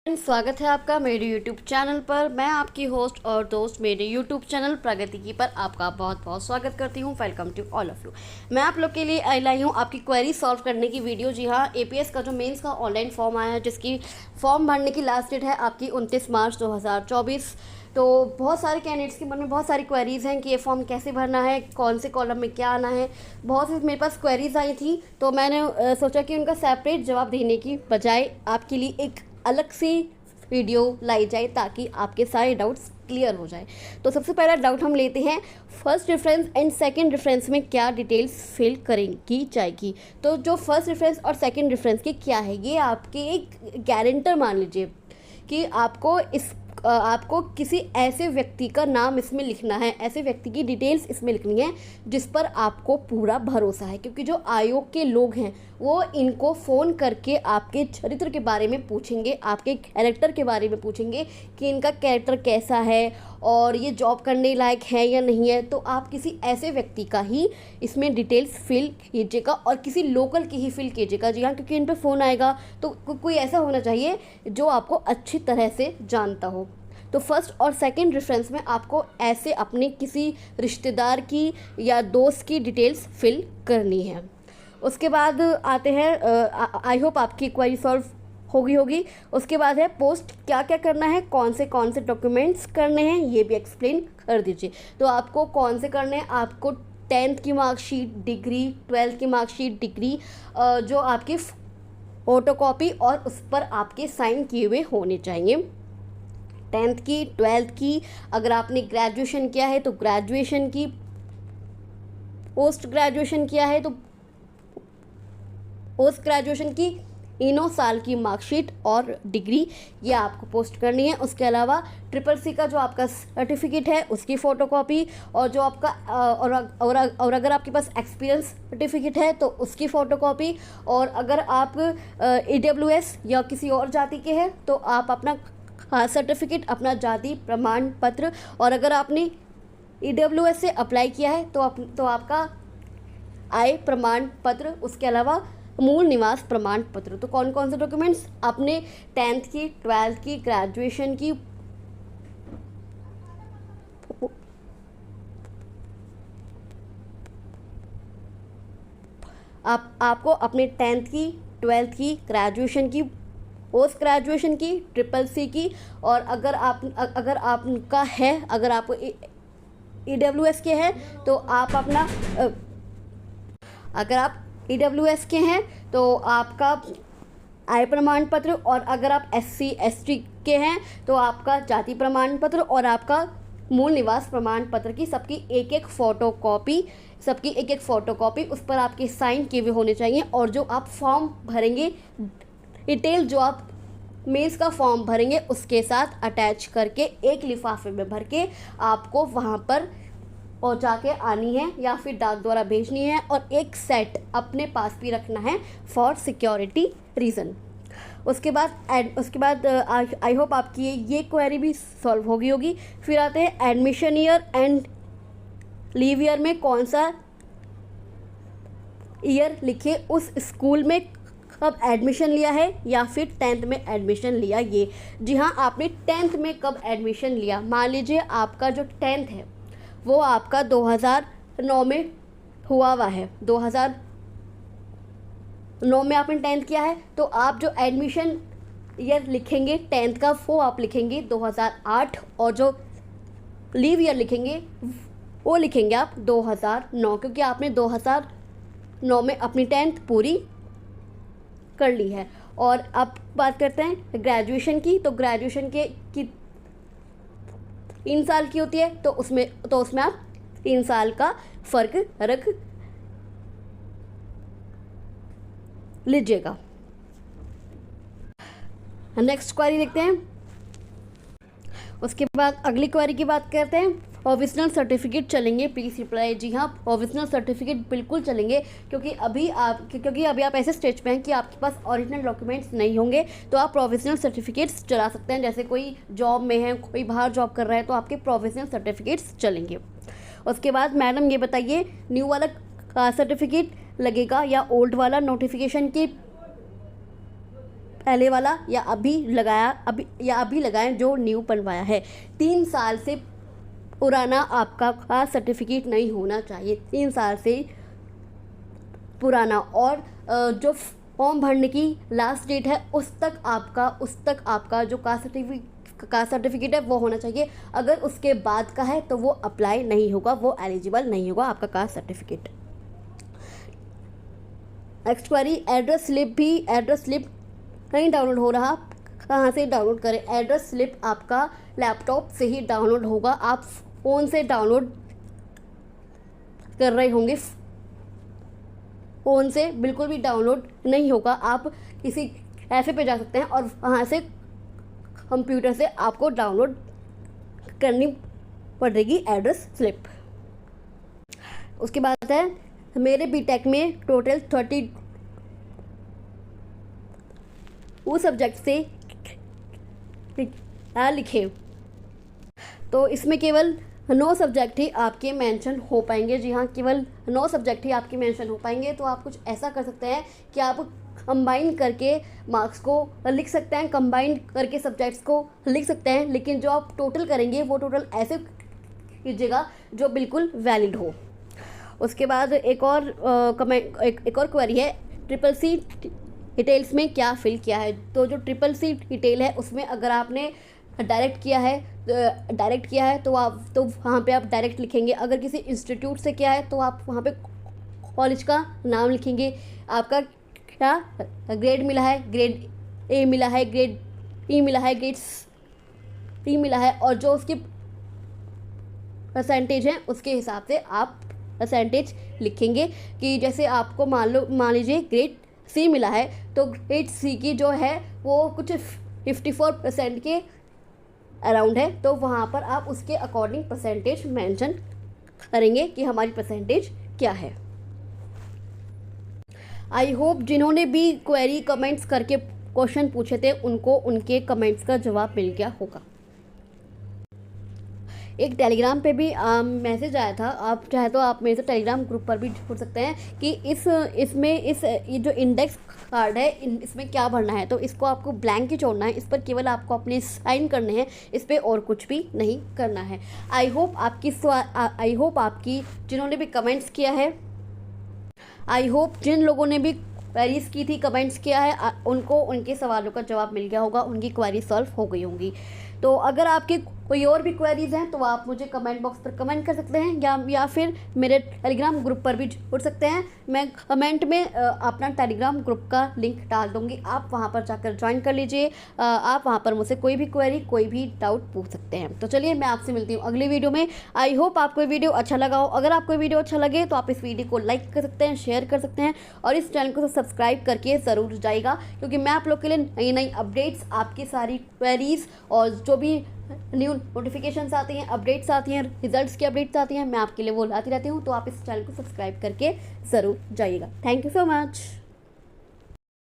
स्वागत है आपका मेरे YouTube चैनल पर। मैं आपकी होस्ट और दोस्त मेरे YouTube चैनल प्रगति की पर आपका बहुत बहुत स्वागत करती हूँ। Welcome to all of you. मैं आप लोग के लिए लाई हूँ आपकी क्वेरी सॉल्व करने की वीडियो। जी हाँ, APS का जो मेंस का ऑनलाइन फॉर्म आया है, जिसकी फॉर्म भरने की लास्ट डेट है आपकी 29 मार्च 2024। तो बहुत सारे कैंडिडेट्स के मन में बहुत सारी क्वेरीज़ हैं कि ये फॉर्म कैसे भरना है, कौन से कॉलम में क्या आना है। बहुत सी मेरे पास क्वेरीज़ आई थी, तो मैंने सोचा कि उनका सेपरेट जवाब देने की बजाय आपके लिए एक अलग सी वीडियो लाई जाए ताकि आपके सारे डाउट्स क्लियर हो जाए। तो सबसे पहला डाउट हम लेते हैं, first reference and second reference में क्या डिटेल्स फिल करेंगी जाएगी। तो जो फर्स्ट रेफरेंस और सेकंड रेफरेंस की क्या है, ये आपके एक गारंटर मान लीजिए कि आपको किसी ऐसे व्यक्ति का नाम इसमें लिखना है, ऐसे व्यक्ति की डिटेल्स इसमें लिखनी है जिस पर आपको पूरा भरोसा है। क्योंकि जो आयोग के लोग हैं वो इनको फ़ोन करके आपके चरित्र के बारे में पूछेंगे, आपके कैरेक्टर के बारे में पूछेंगे कि इनका कैरेक्टर कैसा है और ये जॉब करने लायक है या नहीं है। तो आप किसी ऐसे व्यक्ति का ही इसमें डिटेल्स फिल कीजिएगा और किसी लोकल की ही फिल कीजिएगा। जी हाँ, क्योंकि इन पर फ़ोन आएगा तो कोई ऐसा होना चाहिए जो आपको अच्छी तरह से जानता हो। तो फर्स्ट और सेकंड रेफरेंस में आपको ऐसे अपने किसी रिश्तेदार की या दोस्त की डिटेल्स फिल करनी है। उसके बाद आते हैं, आई होप आपकी क्वेरी सॉल्व होगी। उसके बाद है पोस्ट क्या क्या करना है, कौन से डॉक्यूमेंट्स करने हैं, ये भी एक्सप्लेन कर दीजिए। तो आपको कौन से करने हैं, आपको 10th की मार्कशीट, डिग्री, 12th की मार्कशीट, डिग्री, जो आपकी फोटोकॉपी और उस पर आपके साइन किए हुए होने चाहिए। 10th की, 12th की, अगर आपने ग्रेजुएशन किया है तो ग्रेजुएशन की, पोस्ट ग्रेजुएशन किया है तो पोस्ट ग्रेजुएशन की इनो साल की मार्कशीट और डिग्री, ये आपको पोस्ट करनी है। उसके अलावा CCC का जो आपका सर्टिफिकेट है उसकी फ़ोटोकॉपी, और जो आपका और अगर आपके पास एक्सपीरियंस सर्टिफिकेट है तो उसकी फ़ोटोकॉपी, और अगर आप EWS या किसी और जाति के हैं तो आप अपना कास्ट सर्टिफिकेट, अपना जाति प्रमाण पत्र, और अगर आपने EWS से अप्लाई किया है तो आपका आय प्रमाण पत्र, उसके अलावा मूल निवास प्रमाण पत्र। तो कौन कौन से डॉक्यूमेंट्स, अपने 10th की, 12th की, ग्रेजुएशन की, आपको अपने 10th की, 12th की, ग्रेजुएशन की, पोस्ट ग्रेजुएशन की, CCC की, और अगर आपका है, अगर आप EWS के हैं तो आप अपना अगर आप EWS के हैं तो आपका आय प्रमाण पत्र, और अगर आप SC ST के हैं तो आपका जाति प्रमाण पत्र और आपका मूल निवास प्रमाण पत्र की सबकी एक एक फ़ोटोकॉपी उस पर आपके साइन किए हुए होने चाहिए। और जो आप फॉर्म भरेंगे, डिटेल जो आप मेंस का फॉर्म भरेंगे उसके साथ अटैच करके एक लिफाफे में भर के आपको वहाँ पर पहुँचा के आनी है या फिर डाक द्वारा भेजनी है, और एक सेट अपने पास भी रखना है फॉर सिक्योरिटी रीज़न। उसके बाद आई होप आपकी ये क्वेरी भी सॉल्व होगी। फिर आते हैं admission year and leave year में कौन सा ईयर लिखे, उस स्कूल में कब एडमिशन लिया है या फिर 10th में एडमिशन लिया। ये जी हाँ, आपने 10th में कब एडमिशन लिया। मान लीजिए आपका जो 10th है वो आपका 2009 में हुआ है, 2009 में आपने 10th किया है, तो आप जो एडमिशन ईयर लिखेंगे 10th का वो आप लिखेंगे 2008, और जो लीव ईयर लिखेंगे वो लिखेंगे आप 2009, क्योंकि आपने 2009 में अपनी 10th पूरी कर ली है। और अब बात करते हैं ग्रेजुएशन की। तो ग्रेजुएशन की 3 साल की होती है, तो उसमें आप 3 साल का फ़र्क रख लीजिएगा। नेक्स्ट क्वेरी देखते हैं। उसके बाद अगली क्वेरी की बात करते हैं, प्रोविजनल सर्टिफिकेट चलेंगे, प्लीज़ रिप्लाई। जी हाँ, प्रोविजनल सर्टिफिकेट बिल्कुल चलेंगे, क्योंकि अभी आप ऐसे स्टेज पे हैं कि आपके पास ओरिजिनल डॉक्यूमेंट्स नहीं होंगे, तो आप प्रोविजनल सर्टिफिकेट्स चला सकते हैं। जैसे कोई जॉब में है, कोई बाहर जॉब कर रहा है, तो आपके प्रोविजनल सर्टिफिकेट्स चलेंगे। उसके बाद मैडम ये बताइए, न्यू वाला कास्ट सर्टिफिकेट लगेगा या ओल्ड वाला, नोटिफिकेशन की पहले वाला या अभी लगाएं जो न्यू बनवाया है। 3 साल से पुराना आपका कास्ट सर्टिफिकेट नहीं होना चाहिए, 3 साल से पुराना। और जो फॉर्म भरने की लास्ट डेट है उस तक आपका जो कास्ट सर्टिफिकेट है वो होना चाहिए। अगर उसके बाद का है तो वो अप्लाई नहीं होगा, वो एलिजिबल नहीं होगा आपका caste certificate. Next query, address slip नहीं डाउनलोड हो रहा, कहाँ से डाउनलोड करें? एड्रेस स्लिप आपका लैपटॉप से ही डाउनलोड होगा, आप फ़ोन से डाउनलोड कर रहे होंगे, फ़ोन से बिल्कुल भी डाउनलोड नहीं होगा। आप किसी कैफ़े पे जा सकते हैं और वहाँ से कंप्यूटर से आपको डाउनलोड करनी पड़ेगी एड्रेस स्लिप। उसके बाद है, मेरे बीटेक में टोटल 30 वो सब्जेक्ट से लिखे, तो इसमें केवल 9 सब्जेक्ट ही आपके मेंशन हो पाएंगे। जी हाँ, केवल 9 सब्जेक्ट ही आपके मेंशन हो पाएंगे। तो आप कुछ ऐसा कर सकते हैं कि आप कंबाइन करके मार्क्स को लिख सकते हैं, कंबाइन करके सब्जेक्ट्स को लिख सकते हैं, लेकिन जो आप टोटल करेंगे वो टोटल ऐसे कीजिएगा जो बिल्कुल वैलिड हो। उसके बाद एक और क्वेरी है, ट्रिपल-सी डिटेल्स में क्या फिल किया है? तो जो ट्रिपल-सी डिटेल है उसमें अगर आपने डायरेक्ट किया है तो वहाँ पे आप डायरेक्ट लिखेंगे। अगर किसी इंस्टीट्यूट से किया है तो आप वहाँ पे कॉलेज का नाम लिखेंगे, आपका क्या ग्रेड मिला है, ग्रेड ए मिला है, ग्रेड ई मिला है, ग्रेड सी मिला है, और जो उसकी परसेंटेज है उसके हिसाब से आप परसेंटेज लिखेंगे। कि जैसे आपको मान लीजिए ग्रेड सी मिला है तो ग्रेड सी की जो है वो कुछ 54% के अराउंड है, तो वहाँ पर आप उसके अकॉर्डिंग परसेंटेज मेंशन करेंगे कि हमारी परसेंटेज क्या है। आई होप जिन्होंने भी क्वेरी कमेंट्स करके क्वेश्चन पूछे थे उनको उनके कमेंट्स का जवाब मिल गया होगा। एक टेलीग्राम पे भी मैसेज आया था, आप चाहे तो आप मेरे से टेलीग्राम ग्रुप पर भी जुड़ सकते हैं कि ये जो इंडेक्स कार्ड है इसमें क्या भरना है। तो इसको आपको ब्लैंक ही छोड़ना है, इस पर केवल आपको अपने साइन करने हैं, इस पर और कुछ भी नहीं करना है। आई होप आपकी जिन्होंने भी कमेंट्स किया है, आई होप जिन लोगों ने भी क्वेरीज की थी, कमेंट्स किया है, उनको उनके सवालों का जवाब मिल गया होगा, उनकी क्वेरी सॉल्व हो गई होंगी। तो अगर आपकी कोई और भी क्वेरीज हैं तो आप मुझे कमेंट बॉक्स पर कमेंट कर सकते हैं या फिर मेरे टेलीग्राम ग्रुप पर भी जुड़ सकते हैं। मैं कमेंट में अपना टेलीग्राम ग्रुप का लिंक डाल दूँगी, आप वहाँ पर जाकर ज्वाइन कर लीजिए। आप वहाँ पर मुझसे कोई भी क्वेरी, कोई भी डाउट पूछ सकते हैं। तो चलिए मैं आपसे मिलती हूँ अगली वीडियो में। आई होप आपको ये वीडियो अच्छा लगा हो। अगर आपको वीडियो अच्छा लगे तो आप इस वीडियो को लाइक कर सकते हैं, शेयर कर सकते हैं और इस चैनल को सब्सक्राइब करके ज़रूर जाइएगा, क्योंकि मैं आप लोग के लिए नई अपडेट्स, आपकी सारी क्वेरीज और जो भी न्यू नोटिफिकेशंस आती हैं, अपडेट्स आती हैं, रिजल्ट्स की अपडेट्स आती हैं, मैं आपके लिए वो लाती रहती हूँ। तो आप इस चैनल को सब्सक्राइब करके ज़रूर जाइएगा। Thank you so much.